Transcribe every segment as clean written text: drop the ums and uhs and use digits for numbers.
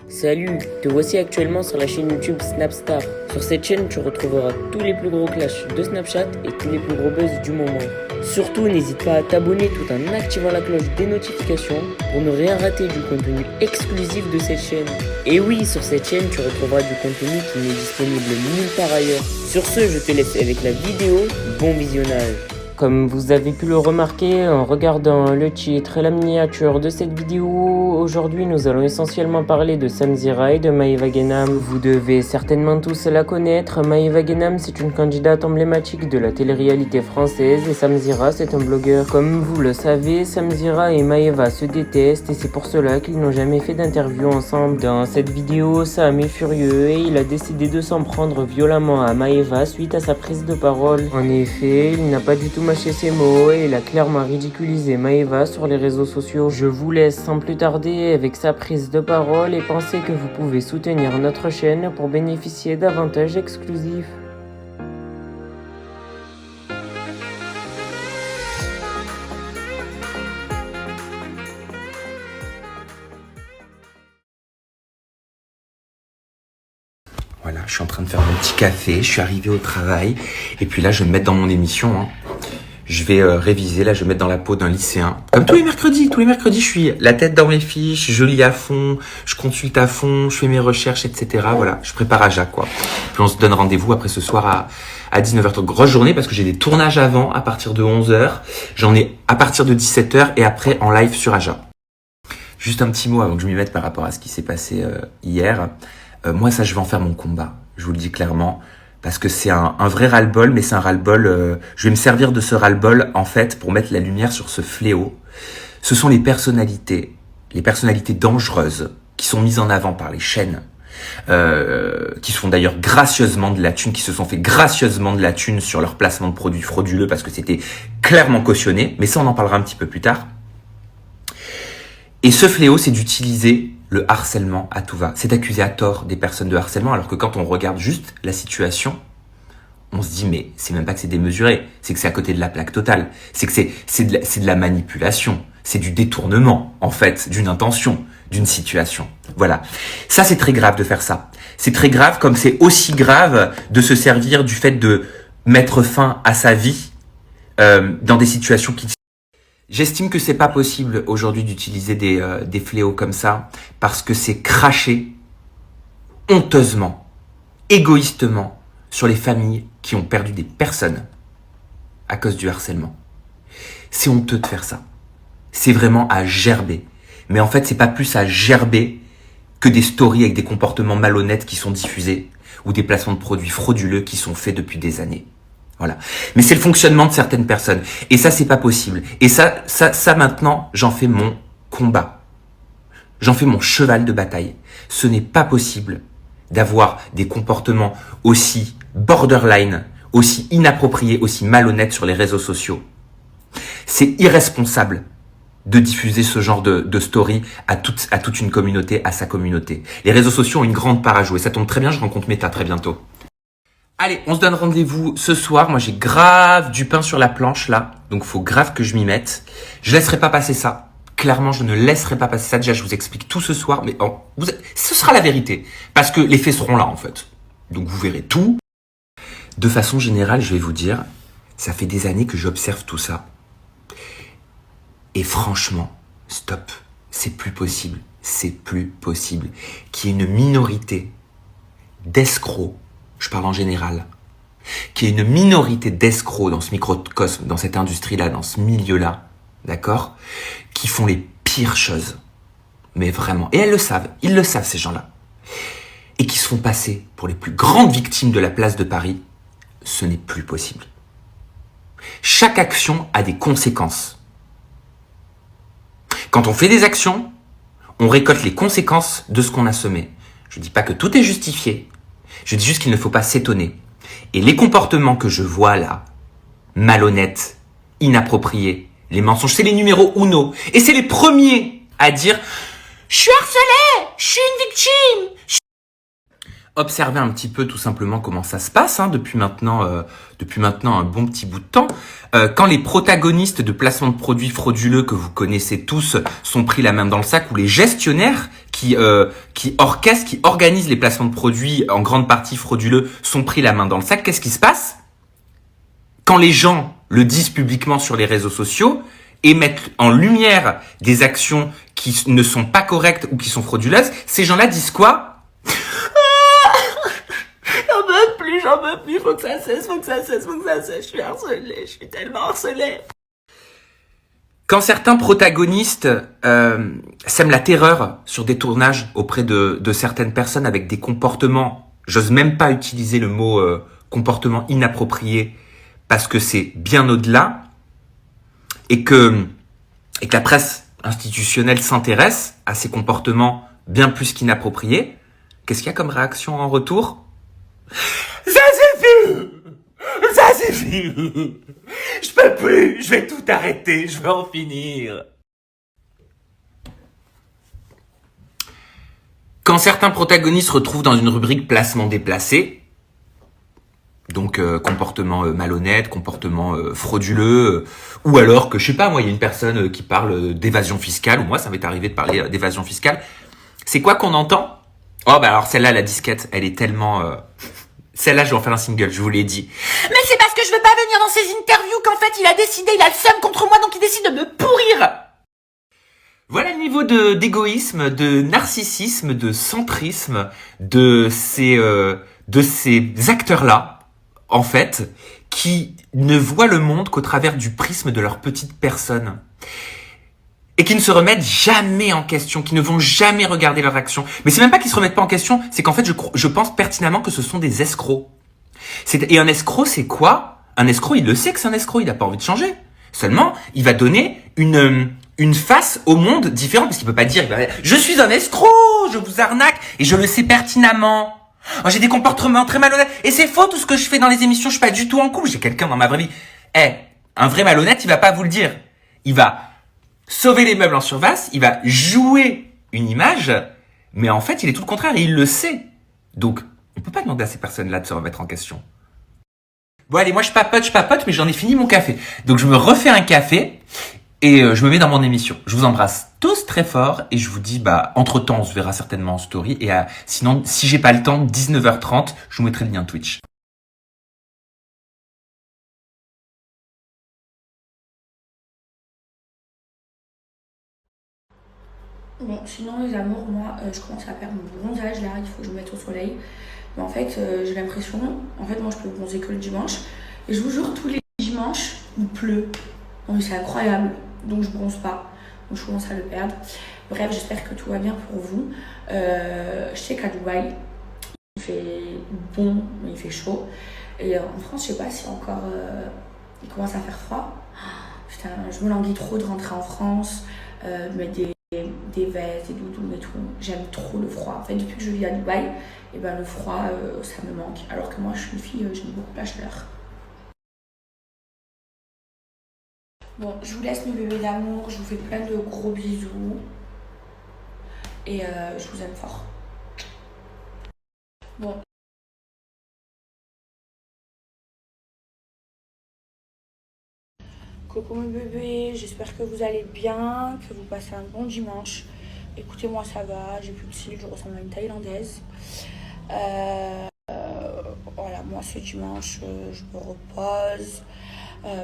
Salut, te voici actuellement sur la chaîne YouTube Snapstar. Sur cette chaîne, tu retrouveras tous les plus gros clashs de Snapchat et tous les plus gros buzz du moment. Surtout, n'hésite pas à t'abonner tout en activant la cloche des notifications pour ne rien rater du contenu exclusif de cette chaîne. Et oui, sur cette chaîne, tu retrouveras du contenu qui n'est disponible nulle part ailleurs. Sur ce, je te laisse avec la vidéo. Bon visionnage. Comme vous avez pu le remarquer en regardant le titre et la miniature de cette vidéo, aujourd'hui nous allons essentiellement parler de Samzira et de Maeva Genam. Vous devez certainement tous la connaître. Maeva Genam, c'est une candidate emblématique de la télé-réalité française et Samzira, c'est un blogueur. Comme vous le savez, Samzira et Maeva se détestent et c'est pour cela qu'ils n'ont jamais fait d'interview ensemble. Dans cette vidéo, Sam est furieux et il a décidé de s'en prendre violemment à Maeva suite à sa prise de parole. En effet, il n'a pas du tout mâché ses mots et il a clairement ridiculisé Maeva sur les réseaux sociaux. Je vous laisse sans plus tarder avec sa prise de parole et pensez que vous pouvez soutenir notre chaîne pour bénéficier d'avantages exclusifs. Voilà, je suis en train de faire mon petit café, je suis arrivé au travail, et puis là, je vais me mettre dans mon émission, hein. Je vais réviser, là, je vais me mettre dans la peau d'un lycéen. Comme tous les mercredis, je suis la tête dans mes fiches, je lis à fond, je consulte à fond, je fais mes recherches, etc. Voilà, je prépare à Jacques, quoi. Puis on se donne rendez-vous après ce soir à 19h30. Grosse journée, parce que j'ai des tournages avant, à partir de 11h. J'en ai à partir de 17h, et après en live sur Aja. Juste un petit mot avant que je m'y mette par rapport à ce qui s'est passé hier. Moi, ça, je vais en faire mon combat. Je vous le dis clairement. Parce que c'est un vrai ras-le-bol, mais c'est un ras-le-bol. Je vais me servir de ce ras-le-bol, en fait, pour mettre la lumière sur ce fléau. Ce sont les personnalités dangereuses, qui sont mises en avant par les chaînes, qui se font d'ailleurs gracieusement de la thune, qui se sont fait gracieusement de la thune sur leur placement de produits frauduleux, parce que c'était clairement cautionné. Mais ça, on en parlera un petit peu plus tard. Et ce fléau, c'est d'utiliser le harcèlement à tout va. C'est d'accuser à tort des personnes de harcèlement, alors que quand on regarde juste la situation, on se dit, mais c'est même pas que c'est démesuré, c'est que c'est à côté de la plaque totale. C'est que c'est de la manipulation, c'est du détournement, en fait, d'une intention, d'une situation. Voilà. Ça, c'est très grave de faire ça. C'est très grave, comme c'est aussi grave de se servir du fait de mettre fin à sa vie dans des situations qui... J'estime que c'est pas possible aujourd'hui d'utiliser des fléaux comme ça parce que c'est cracher honteusement, égoïstement sur les familles qui ont perdu des personnes à cause du harcèlement. C'est honteux de faire ça. C'est vraiment à gerber. Mais en fait, c'est pas plus à gerber que des stories avec des comportements malhonnêtes qui sont diffusés ou des placements de produits frauduleux qui sont faits depuis des années. Voilà. Mais c'est le fonctionnement de certaines personnes. Et ça, c'est pas possible. Et ça maintenant, j'en fais mon combat. J'en fais mon cheval de bataille. Ce n'est pas possible d'avoir des comportements aussi borderline, aussi inappropriés, aussi malhonnêtes sur les réseaux sociaux. C'est irresponsable de diffuser ce genre de story à toute une communauté, à sa communauté. Les réseaux sociaux ont une grande part à jouer. Ça tombe très bien, je rencontre Meta très bientôt. Allez, on se donne rendez-vous ce soir. Moi, j'ai grave du pain sur la planche, là. Donc, faut grave que je m'y mette. Je laisserai pas passer ça. Clairement, je ne laisserai pas passer ça. Déjà, je vous explique tout ce soir. Mais ce sera la vérité. Parce que les faits seront là, en fait. Donc, vous verrez tout. De façon générale, je vais vous dire, ça fait des années que j'observe tout ça. Et franchement, stop. C'est plus possible. C'est plus possible qu'il y ait une minorité d'escrocs, je parle en général, qu'il y ait une minorité d'escrocs dans ce microcosme, dans cette industrie-là, dans ce milieu-là, d'accord, qui font les pires choses. Mais vraiment. Et elles le savent. Ils le savent, ces gens-là. Et qui se font passer pour les plus grandes victimes de la place de Paris. Ce n'est plus possible. Chaque action a des conséquences. Quand on fait des actions, on récolte les conséquences de ce qu'on a semé. Je ne dis pas que tout est justifié. Je dis juste qu'il ne faut pas s'étonner. Et les comportements que je vois là, malhonnêtes, inappropriés, les mensonges, c'est les numéros uno. Et c'est les premiers à dire « Je suis harcelé, je suis une victime ». observer un petit peu tout simplement comment ça se passe depuis maintenant un bon petit bout de temps. Quand les protagonistes de placements de produits frauduleux que vous connaissez tous sont pris la main dans le sac, ou les gestionnaires qui orchestrent, qui organisent les placements de produits en grande partie frauduleux sont pris la main dans le sac, qu'est-ce qui se passe? Quand les gens le disent publiquement sur les réseaux sociaux et mettent en lumière des actions qui ne sont pas correctes ou qui sont frauduleuses, ces gens-là disent quoi? J'en peux plus, faut que ça cesse, je suis harcelé, je suis tellement harcelé. Quand certains protagonistes sèment la terreur sur des tournages auprès de certaines personnes avec des comportements, j'ose même pas utiliser le mot comportement inapproprié, parce que c'est bien au-delà, et que la presse institutionnelle s'intéresse à ces comportements bien plus qu'inappropriés, qu'est-ce qu'il y a comme réaction en retour? Ça suffit, je peux plus, je vais tout arrêter, je vais en finir. Quand certains protagonistes se retrouvent dans une rubrique placement déplacé, donc comportement malhonnête, comportement frauduleux, ou alors que, je sais pas, moi, il y a une personne qui parle d'évasion fiscale, ou moi, ça m'est arrivé de parler d'évasion fiscale, c'est quoi qu'on entend? Oh, bah alors celle-là, la disquette, elle est tellement... Celle-là, je vais en faire un single, je vous l'ai dit. Mais c'est parce que je veux pas venir dans ces interviews qu'en fait, il a décidé, il a le seum contre moi, donc il décide de me pourrir. Voilà le niveau d'égoïsme, de narcissisme, de centrisme de ces acteurs-là, en fait, qui ne voient le monde qu'au travers du prisme de leur petite personne. Et qui ne se remettent jamais en question, qui ne vont jamais regarder leur action. Mais c'est même pas qu'ils se remettent pas en question, c'est qu'en fait, je pense pertinemment que ce sont des escrocs. Et un escroc, c'est quoi? Un escroc, il le sait que c'est un escroc, il n'a pas envie de changer. Seulement, il va donner une face au monde différente, parce qu'il peut pas dire, je suis un escroc, je vous arnaque, et je le sais pertinemment. Oh, j'ai des comportements très malhonnêtes, et c'est faux tout ce que je fais dans les émissions, je suis pas du tout en couple, j'ai quelqu'un dans ma vraie vie. Un vrai malhonnête, il va pas vous le dire. Il va sauver les meubles en surface, il va jouer une image, mais en fait, il est tout le contraire et il le sait. Donc, on peut pas demander à ces personnes-là de se remettre en question. Bon, allez, moi, je papote, mais j'en ai fini mon café. Donc, je me refais un café et je me mets dans mon émission. Je vous embrasse tous très fort et je vous dis, entre-temps, on se verra certainement en story. Et sinon, si j'ai pas le temps, 19h30, je vous mettrai le lien Twitch. Bon, sinon les amours, moi je commence à perdre mon bronzage là, il faut que je me mette au soleil. Mais en fait, j'ai l'impression, moi je peux bronzer que le dimanche. Et je vous jure, tous les dimanches, il pleut. Non mais c'est incroyable, donc je bronze pas. Donc je commence à le perdre. Bref, j'espère que tout va bien pour vous. Je sais qu'à Dubaï, il fait bon, mais il fait chaud. Et en France, je sais pas si encore il commence à faire froid. Putain, je me languis trop de rentrer en France, mettre des vestes, des doudous et tout. J'aime trop le froid. En fait, depuis que je vis à Dubaï, et le froid, ça me manque. Alors que moi, je suis une fille, j'aime beaucoup la chaleur. Bon, je vous laisse mes bébés d'amour. Je vous fais plein de gros bisous. Et je vous aime fort. Bon. Coucou mes bébés, j'espère que vous allez bien, que vous passez un bon dimanche. Écoutez, moi ça va, j'ai plus de cils, je ressemble à une Thaïlandaise. Voilà, moi ce dimanche, je me repose.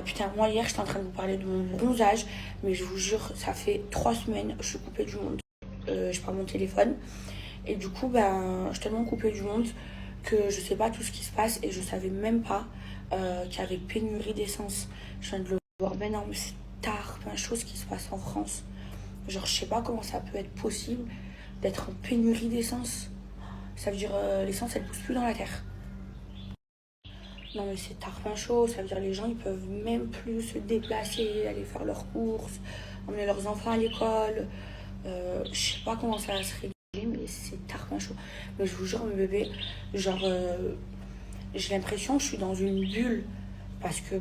Putain, moi hier j'étais en train de vous parler de mon bronzage, mais je vous jure, ça fait 3 semaines, je suis coupée du monde. Je prends mon téléphone et du coup, je suis tellement coupée du monde que je sais pas tout ce qui se passe et je savais même pas qu'il y avait pénurie d'essence. Je viens de le voir, mais non, mais c'est tard, plein de choses qui se passent en France. Genre, je sais pas comment ça peut être possible d'être en pénurie d'essence. Ça veut dire l'essence, elle pousse plus dans la terre. Non, mais c'est tard, plein chaud. Ça veut dire les gens, ils peuvent même plus se déplacer, aller faire leurs courses, emmener leurs enfants à l'école. Je sais pas comment ça va se régler, mais c'est tard, plein chaud. Mais je vous jure, mes bébés, genre, j'ai l'impression que je suis dans une bulle. Parce que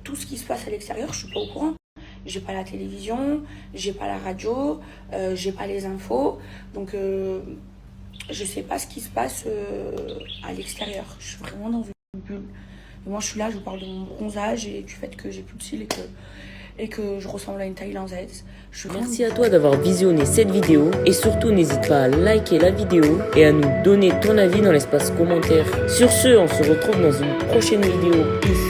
tout ce qui se passe à l'extérieur, je suis pas au courant. J'ai pas la télévision, j'ai pas la radio, j'ai pas les infos. Donc je sais pas ce qui se passe à l'extérieur. Je suis vraiment dans une bulle. Et moi, je suis là, je vous parle de mon bronzage et du fait que j'ai plus de cils et que je ressemble à une Thaïlandaise. Merci à toi d'avoir visionné cette vidéo et surtout n'hésite pas à liker la vidéo et à nous donner ton avis dans l'espace commentaire. Sur ce, on se retrouve dans une prochaine vidéo. Peace.